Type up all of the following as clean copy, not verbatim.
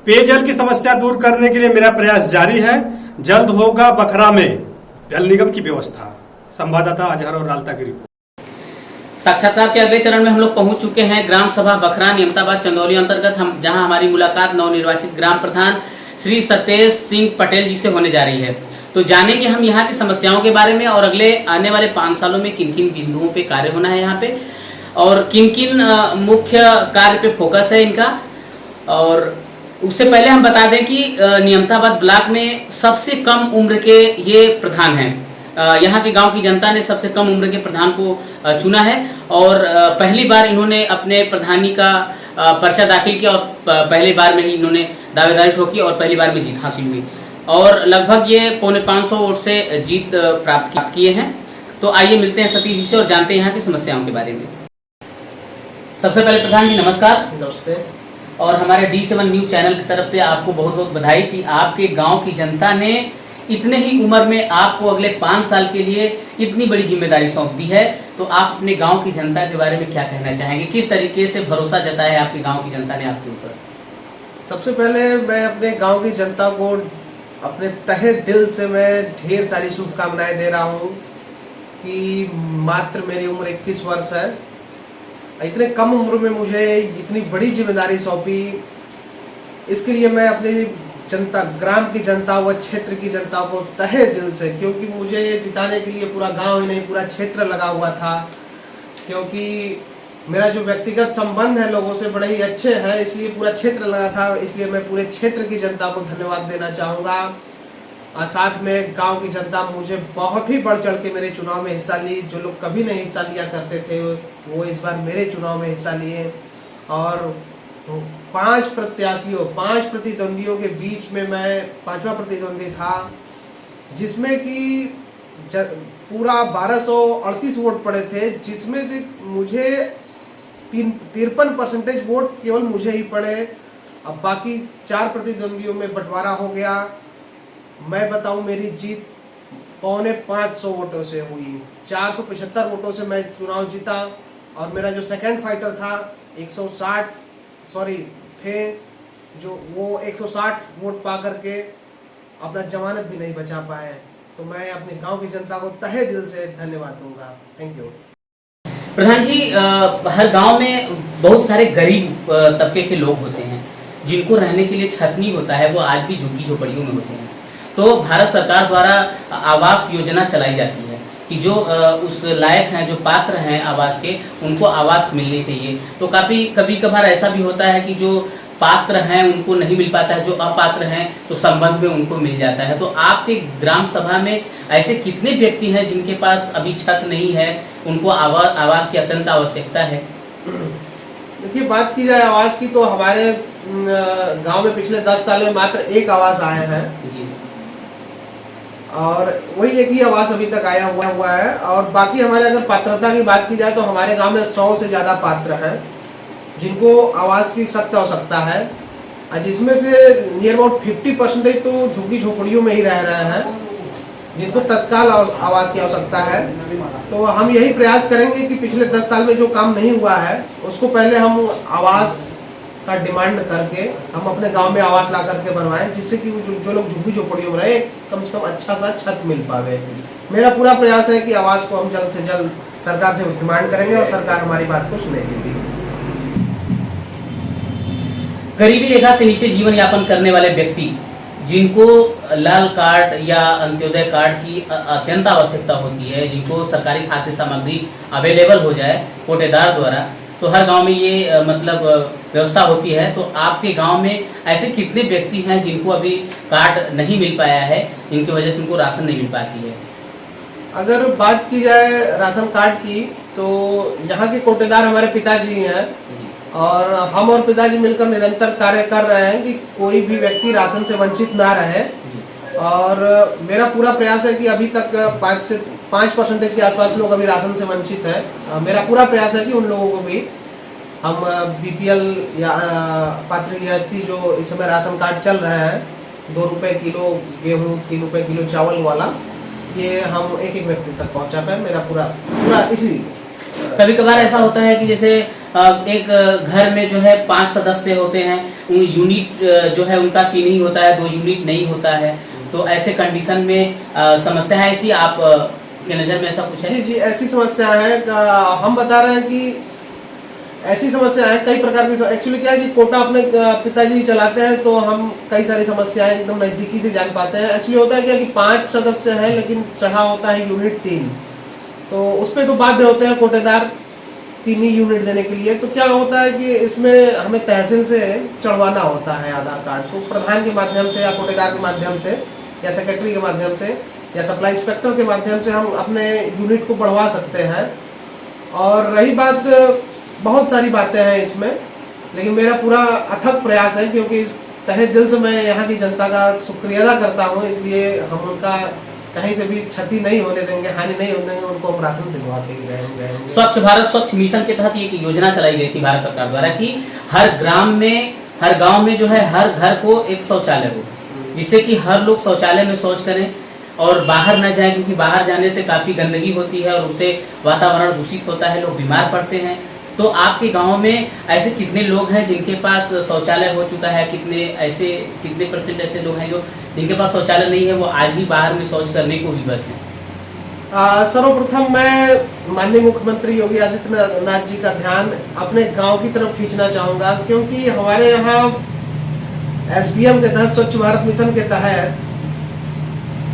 पेयजल की समस्या दूर करने के लिए मेरा प्रयास जारी है। जल्द होगा बखरा में जल निगम की व्यवस्था। संवाददाता अजहर और रालता की रिपोर्ट। साक्षात्कार के अगले चरण में हम लोग पहुंच चुके हैं ग्राम सभा बखरा नियमताबाद चंदौली अंतर्गत, हम जहां हमारी मुलाकात नवनिर्वाचित ग्राम प्रधान श्री सतेश सिंह पटेल जी से होने जा रही है। तो जानेंगे हम यहाँ की समस्याओं के बारे में और अगले आने वाले 5 सालों में किन किन बिंदुओं पे कार्य होना है यहाँ पे और किन किन मुख्य कार्य पे फोकस है इनका। और उससे पहले हम बता दें कि नियमताबाद ब्लॉक में सबसे कम उम्र के ये प्रधान हैं। यहाँ के गांव की जनता ने सबसे कम उम्र के प्रधान को चुना है और पहली बार इन्होंने अपने प्रधानी का पर्चा दाखिल किया और पहली बार में ही इन्होंने दावेदारी ठोकी और पहली बार में जीत हासिल हुई और लगभग ये 450 वोट से जीत प्राप्त किए हैं। तो आइए मिलते हैं सतीश जी से और जानते हैं यहाँ की समस्याओं के बारे में। सबसे पहले प्रधान जी नमस्कार। नमस्ते। और हमारे D7 न्यूज चैनल की तरफ से आपको बहुत बहुत बधाई कि आपके गांव की जनता ने इतने ही उम्र में आपको अगले 5 साल के लिए इतनी बड़ी जिम्मेदारी सौंप दी है। तो आप अपने गांव की जनता के बारे में क्या कहना चाहेंगे, किस तरीके से भरोसा जताया है आपके गांव की जनता ने आपके ऊपर? सबसे पहले मैं अपने गांव की जनता को अपने तहे दिल से मैं ढेर सारी शुभकामनाएं दे रहा हूं कि मात्र मेरी उम्र 21 वर्ष है। इतने कम उम्र में मुझे इतनी बड़ी जिम्मेदारी सौंपी, इसके लिए मैं अपनी जनता, ग्राम की जनता व क्षेत्र की जनता को तहे दिल से, क्योंकि मुझे जिताने के लिए पूरा गांव ही नहीं पूरा क्षेत्र लगा हुआ था, क्योंकि मेरा जो व्यक्तिगत संबंध है लोगों से बड़े ही अच्छे हैं, इसलिए पूरा क्षेत्र लगा था। इसलिए मैं पूरे क्षेत्र की जनता को धन्यवाद देना चाहूँगा और साथ में गांव की जनता मुझे बहुत ही बढ़ चढ़ के मेरे चुनाव में हिस्सा ली। जो लोग कभी नहीं हिस्सा लिया करते थे वो इस बार मेरे चुनाव में हिस्सा लिए और 5 प्रत्याशियों 5 प्रतिद्वंदियों के बीच में मैं 5वां प्रतिद्वंदी था, जिसमें कि पूरा 1238 वोट पड़े थे, जिसमें से मुझे 53% वोट केवल मुझे ही पड़े। अब बाकी 4 प्रतिद्वंदियों में बंटवारा हो गया। मैं बताऊं मेरी जीत 450 वोटों से हुई। 475 वोटों से मैं चुनाव जीता और मेरा जो सेकंड फाइटर था 160 थे, जो वो 160 वोट पा करके अपना जमानत भी नहीं बचा पाए। तो मैं अपने गांव की जनता को तहे दिल से धन्यवाद दूंगा। Thank you. प्रधान जी, हर गांव में बहुत सारे गरीब तबके के लोग होते हैं जिनको रहने के लिए छत नहीं होता है, वो आज भी झुग्गी झोपड़ियों में होते हैं। तो भारत सरकार द्वारा आवास योजना चलाई जाती है कि जो उस लायक हैं, जो पात्र हैं आवास के, उनको आवास मिलनी चाहिए। तो कभी कभार ऐसा भी होता है कि जो पात्र हैं उनको नहीं मिल पाता है, जो अपात्र हैं तो संबंध में उनको मिल जाता है। तो आपके ग्राम सभा में ऐसे कितने व्यक्ति हैं जिनके पास अभी छत नहीं है, उनको आवास की अत्यंत आवश्यकता है? देखिए, बात की जाए आवास की तो हमारे गांव में पिछले 10 साल में मात्र 1 आवास आए हैं जी, और वही एक ही आवास अभी तक आया हुआ है। और बाकी हमारे अगर पात्रता की बात की जाए तो हमारे गांव में 100 से ज़्यादा पात्र हैं जिनको आवास की सख्त आवश्यकता है, जिसमें से नियर अबाउट 50% तो झुग्गी झोपड़ियों में ही रह रहे हैं, जिनको तत्काल आवास की आवश्यकता है। तो हम यही प्रयास करेंगे कि पिछले 10 साल में जो काम नहीं हुआ है उसको पहले हम आवास का डिमांड करके हम अपने गांव में आवास ला करके बनवाएं, जिससे कि जो लोग झुग्गी झोपड़ियों में रहे कम से कम अच्छा सा छत मिल पावे। मेरा पूरा प्रयास है कि आवास को हम जल्द से जल्द सरकार से डिमांड करेंगे और सरकार हमारी बात को सुनेगी। गरीबी रेखा से नीचे जीवन यापन करने वाले व्यक्ति जिनको लाल कार्ड या अंत्योदय कार्ड की अत्यंत आवश्यकता होती है, जिनको सरकारी खाद्य सामग्री अवेलेबल हो जाए कोटेदार द्वारा, तो हर गांव में ये मतलब व्यवस्था होती है। तो आपके गांव में ऐसे कितने व्यक्ति हैं जिनको अभी कार्ड नहीं मिल पाया है, जिनकी वजह से उनको राशन नहीं मिल पाती है? अगर बात की जाए राशन कार्ड की तो यहाँ के कोटेदार हमारे पिताजी हैं और हम और पिताजी मिलकर निरंतर कार्य कर रहे हैं कि कोई भी व्यक्ति राशन से वंचित ना रहे। और मेरा पूरा प्रयास है कि अभी तक 5% के आसपास लोग अभी राशन से वंचित है। मेरा पूरा प्रयास है कि उन लोगों को भी हम BPL या पात्र गृहस्थी जो इस समय राशन कार्ड चल रहे हैं, 2 रुपये किलो गेहूँ, 3 रुपये किलो चावल वाला, ये हम एक एक व्यक्ति तक पहुँचा पाए। मेरा पूरा इसी कभी कभार ऐसा होता है कि जैसे एक घर में जो है 5 सदस्य होते हैं, उन यूनिट जो है उनका 3 ही होता है, 2 यूनिट नहीं होता है। तो ऐसे कंडीशन में समस्या है ऐसी आप के नज़र में ऐसा कुछ है? जी जी, ऐसी समस्या है। हम बता रहे हैं कि ऐसी समस्या है कई प्रकार की। एक्चुअली क्या है कि कोटा अपने पिताजी चलाते हैं, तो हम कई सारी समस्याएं एकदम नज़दीकी से जान पाते हैं। एक्चुअली होता है क्या कि 5 सदस्य हैं लेकिन चढ़ा होता है यूनिट 3, तो उस पर तो बाध्य होते हैं कोटेदार 3 ही यूनिट देने के लिए। तो क्या होता है कि इसमें हमें तहसील से चढ़वाना होता है आधार कार्ड, तो प्रधान के माध्यम से या कोटेदार के माध्यम से या सेक्रेटरी के माध्यम से या सप्लाई इंस्पेक्टर के माध्यम से हम अपने यूनिट को बढ़वा सकते हैं। और रही बात, बहुत सारी बातें हैं इसमें, लेकिन मेरा पूरा अथक प्रयास है, क्योंकि इस तहे दिल से मैं यहाँ की जनता का शुक्रिया अदा करता हूँ, इसलिए हम उनका कहीं से भी क्षति नहीं होने देंगे, हानि नहीं होने देंगे, उनको हम राशन दिलवा के ही रहेंगे। स्वच्छ भारत स्वच्छ मिशन के तहत एक योजना चलाई गई थी भारत सरकार द्वारा कि हर ग्राम में, हर गांव में जो है हर घर को एक शौचालय हो, जिससे कि हर लोग शौचालय में शौच करें और बाहर न जाए, क्योंकि बाहर जाने से काफ़ी गंदगी होती है और उससे वातावरण दूषित होता है, लोग बीमार पड़ते हैं। तो आपके गांव में ऐसे कितने लोग हैं जिनके पास शौचालय हो चुका है? कितने परसेंट ऐसे लोग हैं जो जिनके पास शौचालय नहीं है, वो आज भी बाहर में शौच करने को विवश हैं? सर्वप्रथम मैं माननीय मुख्यमंत्री योगी आदित्यनाथ जी का ध्यान अपने गांव की तरफ खींचना चाहूँगा, क्योंकि हमारे यहाँ SBM के तहत, स्वच्छ भारत मिशन के तहत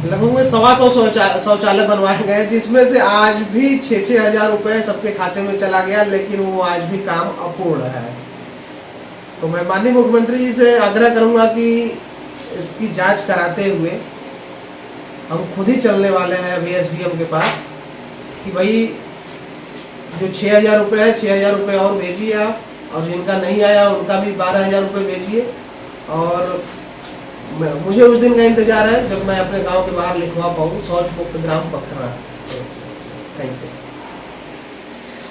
लगभग में 125 शौचालय बनवाए गए, जिसमें से आज भी 6-6 हज़ार रुपये सबके खाते में चला गया, लेकिन वो आज भी काम अपूर्ण है। तो मैं माननीय मुख्यमंत्री जी से आग्रह करूंगा कि इसकी जांच कराते हुए हम खुद ही चलने वाले हैं अभी SBM के पास कि भाई जो 6,000 रुपये है, 6,000 रुपये और भेजिए आप, और जिनका नहीं आया उनका भी 12,000 रुपये भेजिए। और मुझे उस दिन का इंतजार है जब मैं अपने गांव के बाहर लिखवा पाऊँ शौच मुक्त ग्राम बखरा। Thank you.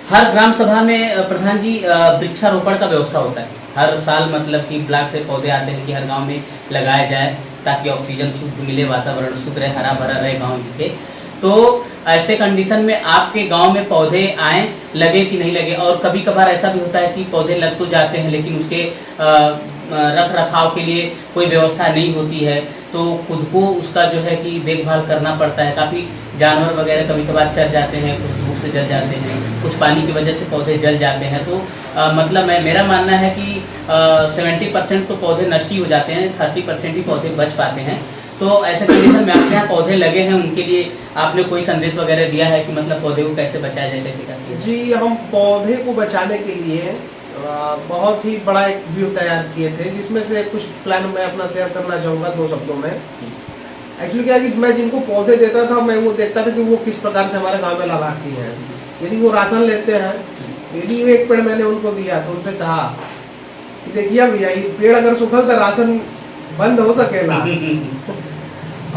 हर ग्राम सभा में प्रधान जी वृक्षारोपण का व्यवस्था होता है हर साल, मतलब कि ब्लॉक से पौधे आते हैं कि हर गांव में लगाया जाए ताकि ऑक्सीजन शुद्ध मिले, वातावरण शुद्ध रहे, हरा भरा रहे गांव के। तो ऐसे कंडीशन में आपके गांव में पौधे आए, लगे कि नहीं लगे? और कभी कभार ऐसा भी होता है कि पौधे लग तो जाते हैं लेकिन उसके रख रखाव के लिए कोई व्यवस्था नहीं होती है, तो खुद को उसका जो है कि देखभाल करना पड़ता है। काफ़ी जानवर वगैरह कभी कभार चढ़ जाते हैं, कुछ धूप से जल जाते हैं, कुछ पानी की वजह से पौधे जल जाते हैं। तो मतलब मेरा मानना है कि 70% तो पौधे नष्ट ही हो जाते हैं, 30% ही पौधे बच पाते हैं। तो ऐसे कंडीशन में आपके यहाँ पौधे लगे हैं, उनके लिए आपने कोई संदेश वगैरह दिया है कि मतलब पौधे को कैसे बचाया जाए, कैसे करते हैं? जी, हम पौधे को बचाने के लिए बहुत ही बड़ा एक व्यू तैयार किए थे, जिसमें से कुछ प्लान मैं अपना शेयर करना चाहूँगा 2 शब्दों में। एक्चुअली क्या है कि मैं जिनको पौधे देता था, मैं वो देखता था कि वो किस प्रकार से हमारे गांव में लाभार्थी हैं। यदि वो राशन लेते हैं, यदि एक पेड़ मैंने उनको दिया तो उनसे कहा कि देखिए भैया, ये पेड़ अगर सूखल तो राशन बंद हो सकेगा।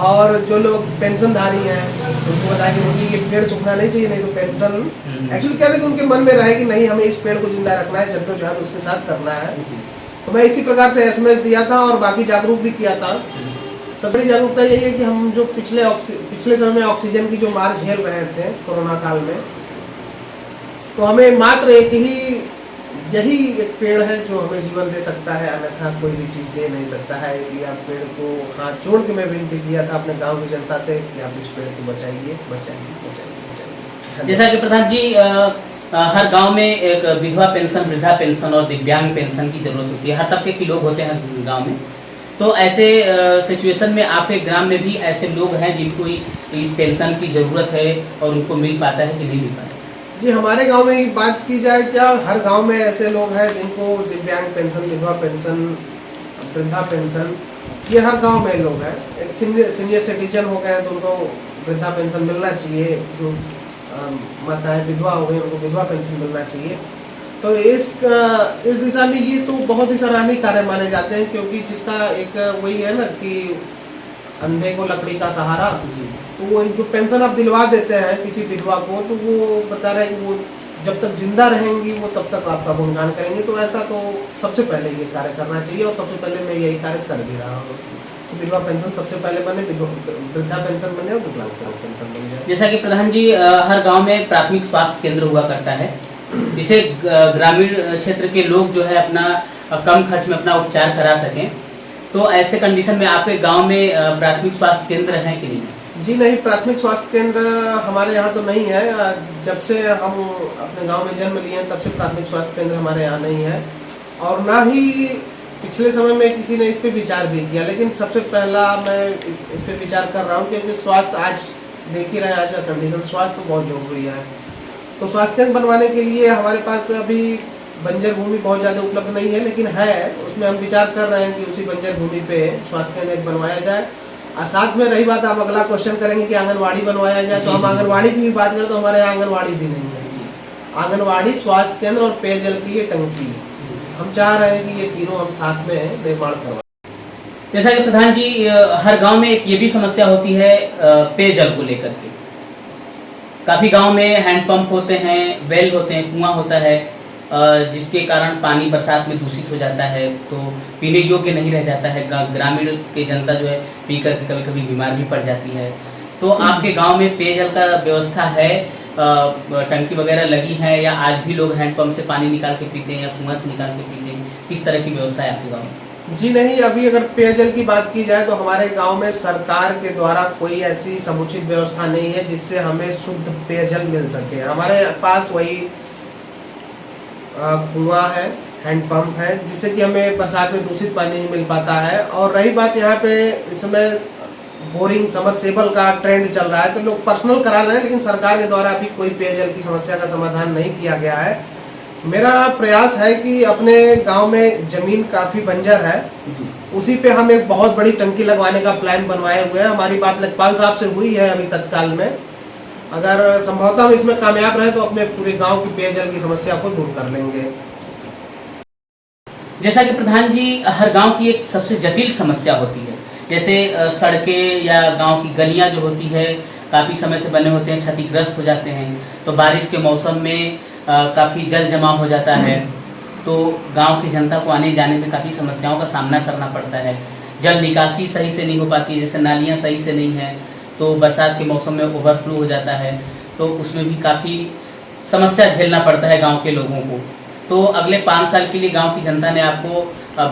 और जो लोग पेंशनधारी हैं उनको बताया कि उनकी ये पेड़ सूखना नहीं चाहिए, नहीं तो पेंशन। एक्चुअली क्या था कि उनके मन में रहे कि नहीं, हमें इस पेड़ को जिंदा रखना है, जद्दोजहद उसके साथ करना है। तो मैं इसी प्रकार से SMS दिया था और बाकी जागरूक भी किया था। सबसे बड़ी जागरूकता यही है कि हम जो पिछले समय में ऑक्सीजन की जो मार झेल रहे थे कोरोना काल में, तो हमें मात्र यही एक पेड़ है जो हमें जीवन दे सकता है, अन्यथा कोई भी चीज़ दे नहीं सकता है। इसलिए आप पेड़ को हाथ जोड़ के मैं विनती किया था अपने गांव की जनता से कि आप इस पेड़ को बचाइए, बचाइए, बचाइए, बचाइए। जैसा कि प्रधान जी हर गांव में एक विधवा पेंशन, वृद्धा पेंशन और दिव्यांग पेंशन की जरूरत होती है, हर तबके के लोग होते हैं गाँव में। तो ऐसे सिचुएशन में आपके ग्राम में भी ऐसे लोग हैं जिनको इस पेंशन की ज़रूरत है और उनको मिल पाता है कि नहीं मिल पाता? जी, हमारे गांव में बात की जाए, क्या हर गांव में ऐसे लोग हैं जिनको दिव्यांग पेंशन, विधवा पेंशन, वृद्धा पेंशन, ये हर गांव में लोग हैं। एक सीनियर सिटीजन हो गए तो उनको वृद्धा पेंशन मिलना चाहिए, जो माताएं विधवा हो गई उनको विधवा पेंशन मिलना चाहिए। तो इस दिशा में ये तो बहुत ही सराहनीय कार्य माने जाते हैं, क्योंकि जिसका एक वही है ना कि अंधे को लकड़ी का सहारा। तो वो जो पेंशन आप दिलवा देते हैं किसी विधवा को, तो वो बता रहे हैं कि वो जब तक जिंदा रहेंगी वो तब तक आपका गुणगान करेंगे। तो ऐसा तो सबसे पहले ये कार्य करना चाहिए और सबसे पहले मैं यही कार्य कर भी रहा हूँ। तो विधवा पेंशन सबसे पहले बने, वृद्धा पेंशन बने और विकलांग पेंशन बन जाए। जैसा कि प्रधान जी हर गांव में प्राथमिक स्वास्थ्य केंद्र हुआ करता है, जिससे ग्रामीण क्षेत्र के लोग जो है अपना कम खर्च में अपना उपचार करा सकें। तो ऐसे कंडीशन में आपके गांव में प्राथमिक स्वास्थ्य केंद्र है कि नहीं? जी नहीं, प्राथमिक स्वास्थ्य केंद्र हमारे यहाँ तो नहीं है। जब से हम अपने गांव में जन्म लिए हैं तब से प्राथमिक स्वास्थ्य केंद्र हमारे यहाँ नहीं है, और ना ही पिछले समय में किसी ने इस पे विचार भी किया। लेकिन सबसे पहला मैं इस पे विचार कर रहा हूँ, क्योंकि स्वास्थ्य आज देख ही रहे हैं, आज का कंडीशन स्वास्थ्य तो बहुत जरूरी है। तो स्वास्थ्य केंद्र बनवाने के लिए हमारे पास अभी बंजर भूमि बहुत ज़्यादा उपलब्ध नहीं है, लेकिन है, उसमें हम विचार कर रहे हैं कि उसी बंजर भूमि पे स्वास्थ्य केंद्र बनवाया जाए। और साथ में रही बात, आप अगला क्वेश्चन करेंगे कि आंगनवाड़ी बनवाया जाए, तो हम आंगनवाड़ी की भी बात करें तो हमारे यहाँ आंगनवाड़ी भी नहीं है। आंगनवाड़ी, स्वास्थ्य केंद्र और पेयजल की ये टंकी, हम चाह रहे हैं कि ये तीनों हम साथ में निर्माण करवाएं। जैसा कि प्रधान जी, हर गांव में एक ये भी समस्या होती है पेयजल को लेकर के। काफ़ी गांव में हैंडपंप होते हैं, वेल होते हैं, कुआं होता है, जिसके कारण पानी बरसात में दूषित हो जाता है, तो पीने योग्य नहीं रह जाता है। ग्रामीण की जनता जो है पीकर के कभी कभी बीमार भी पड़ जाती है। तो आपके गांव में पेयजल का व्यवस्था है, टंकी वगैरह लगी है, या आज भी लोग हैंडपंप से पानी निकाल के पीते हैं या कुआं से निकाल के पीते हैं? किस तरह की व्यवस्था है आपके गाँव में? जी नहीं, अभी अगर पेयजल की बात की जाए तो हमारे गांव में सरकार के द्वारा कोई ऐसी समुचित व्यवस्था नहीं है जिससे हमें शुद्ध पेयजल मिल सके। हमारे पास वही कुआं है, हैंडपंप है, जिससे कि हमें बरसात में दूषित पानी ही मिल पाता है। और रही बात यहाँ पे इस समय बोरिंग समरसेबल का ट्रेंड चल रहा है, तो लोग पर्सनल करा रहे हैं, लेकिन सरकार के द्वारा अभी कोई पेयजल की समस्या का समाधान नहीं किया गया है। मेरा प्रयास है कि अपने गांव में जमीन काफ़ी बंजर है, उसी पे हम एक बहुत बड़ी टंकी लगवाने का प्लान बनवाए हुए हैं। हमारी बात लेखपाल साहब से हुई है अभी तत्काल में। अगर संभवतः हम इसमें कामयाब रहे तो अपने पूरे गांव की पेयजल की समस्या को दूर कर लेंगे। जैसा कि प्रधान जी, हर गांव की एक सबसे जटिल समस्या होती है, जैसे सड़कें या गांव की गलियां जो होती है काफ़ी समय से बने होते हैं, क्षतिग्रस्त हो जाते हैं। तो बारिश के मौसम में काफ़ी जल जमाव हो जाता है, तो गांव की जनता को आने जाने में काफ़ी समस्याओं का सामना करना पड़ता है। जल निकासी सही से नहीं हो पाती है, जैसे नालियाँ सही से नहीं हैं, तो बरसात के मौसम में ओवरफ्लो हो जाता है, तो उसमें भी काफ़ी समस्या झेलना पड़ता है गांव के लोगों को। तो अगले 5 साल के लिए गांव की जनता ने आपको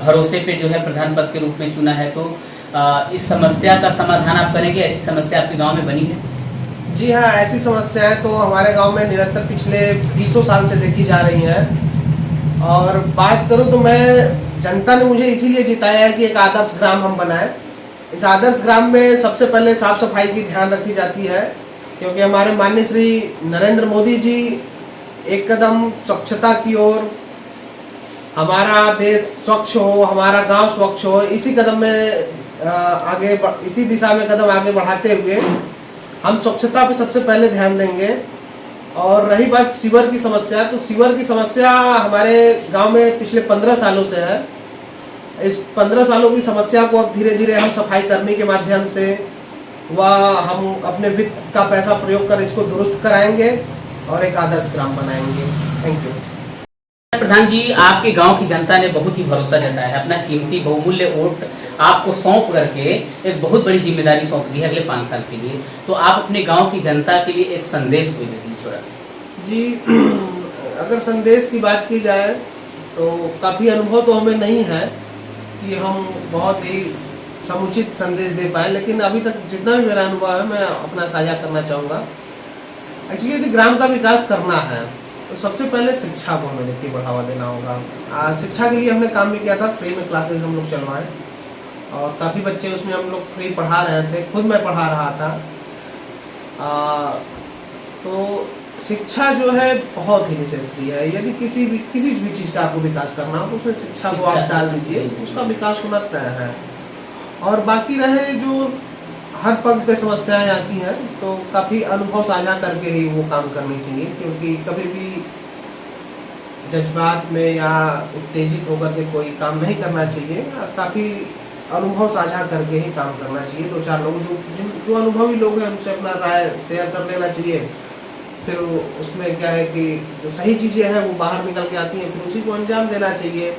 भरोसे पे जो है प्रधान पद के रूप में चुना है, तो इस समस्या का समाधान आप करेंगे? ऐसी समस्या आपके गांव में बनी है? जी हाँ, ऐसी समस्याएं तो हमारे गांव में निरंतर पिछले 20 साल से देखी जा रही हैं। और बात करूं तो मैं, जनता ने मुझे इसीलिए जिताया है कि एक आदर्श ग्राम हम बनाएं। इस आदर्श ग्राम में सबसे पहले साफ सफाई की ध्यान रखी जाती है, क्योंकि हमारे माननीय श्री नरेंद्र मोदी जी एक कदम स्वच्छता की ओर, हमारा देश स्वच्छ हो, हमारा गांव स्वच्छ हो, इसी कदम में इसी दिशा में कदम आगे बढ़ाते हुए हम स्वच्छता पे सबसे पहले ध्यान देंगे। और रही बात सीवर की समस्या, तो सीवर की समस्या हमारे गांव में पिछले 15 सालों से है। इस 15 सालों की समस्या को अब धीरे धीरे हम सफाई करने के माध्यम से व हम अपने वित्त का पैसा प्रयोग कर इसको दुरुस्त कराएंगे और एक आदर्श ग्राम बनाएंगे। Thank you. प्रधान जी, आपके गांव की जनता ने बहुत ही भरोसा जताया है, अपना कीमती बहुमूल्य वोट आपको सौंप करके एक बहुत बड़ी जिम्मेदारी सौंप दी है अगले 5 साल के लिए। तो आप अपने गांव की जनता के लिए एक संदेश कोई दे दीजिए छोटा सा। जी, अगर संदेश की बात की जाए तो काफ़ी अनुभव तो हमें नहीं है कि हम बहुत ही समुचित संदेश दे पाए, लेकिन अभी तक जितना भी मेरा अनुभव है मैं अपना साझा करना चाहूँगा। एक्चुअली यदि ग्राम का विकास करना है तो सबसे पहले शिक्षा को हमें देखिए बढ़ावा देना होगा। शिक्षा के लिए हमने काम भी किया था, फ्री में क्लासेस हम लोग चलवाएं और काफ़ी बच्चे उसमें हम लोग फ्री पढ़ा रहे थे, खुद मैं पढ़ा रहा था। तो शिक्षा जो है बहुत ही नेसेसरी है। यदि किसी भी चीज़ का आपको विकास करना हो तो उसमें शिक्षा को आप डाल दीजिए, उसका विकास होना तय है। और बाकी रहे जो हर पग पे समस्याएं आती हैं तो काफ़ी अनुभव साझा करके ही वो काम करनी चाहिए, क्योंकि कभी भी जज्बात में या उत्तेजित होकर के कोई काम नहीं करना चाहिए। काफ़ी अनुभव साझा करके ही काम करना चाहिए। 2-4 लोग जो अनुभवी लोग हैं उनसे अपना राय शेयर कर लेना चाहिए। फिर उसमें क्या है कि जो सही चीज़ें हैं वो बाहर निकल के आती हैं, फिर उसी को अंजाम देना चाहिए।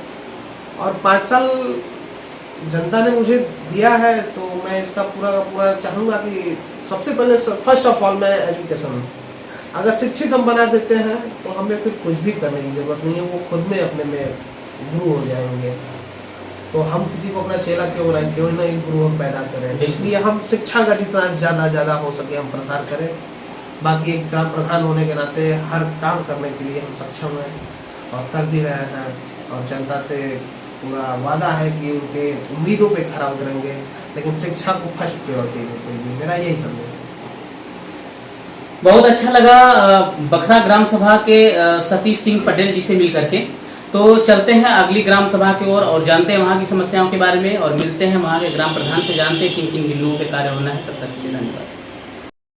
और 5 साल जनता ने मुझे दिया है तो मैं इसका पूरा का पूरा चाहूँगा कि सबसे पहले फर्स्ट ऑफ ऑल मैं एजुकेशन अगर शिक्षित हम बना देते हैं तो हमें फिर कुछ भी करने की जरूरत नहीं है, वो खुद में अपने में गुरु हो जाएंगे। तो हम किसी को अपना चेला क्यों बनाएं, क्यों ना एक गुरु हम पैदा करें। इसलिए हम शिक्षा का जितना ज़्यादा हो सके हम प्रसार करें। बाकी एक ग्राम प्रधान होने के नाते हर काम करने के लिए हम सक्षम हैं और कर भी रहे हैं, और जनता से पूरा वादा है कि उनके उम्मीदों पे खरा उतरेंगे, लेकिन शिक्षा को फर्स्ट प्रायोरिटी देते हुए। मेरा यही संदेश है। बहुत अच्छा लगा बखरा ग्राम सभा के सतीश सिंह पटेल जी से मिल करके। तो चलते हैं अगली ग्राम सभा की ओर और जानते हैं वहाँ की समस्याओं के बारे में, और मिलते हैं वहाँ के ग्राम प्रधान से, जानते हैं किन किन बिंदुओं पे कार्य होना है। तब तक के लिए धन्यवाद।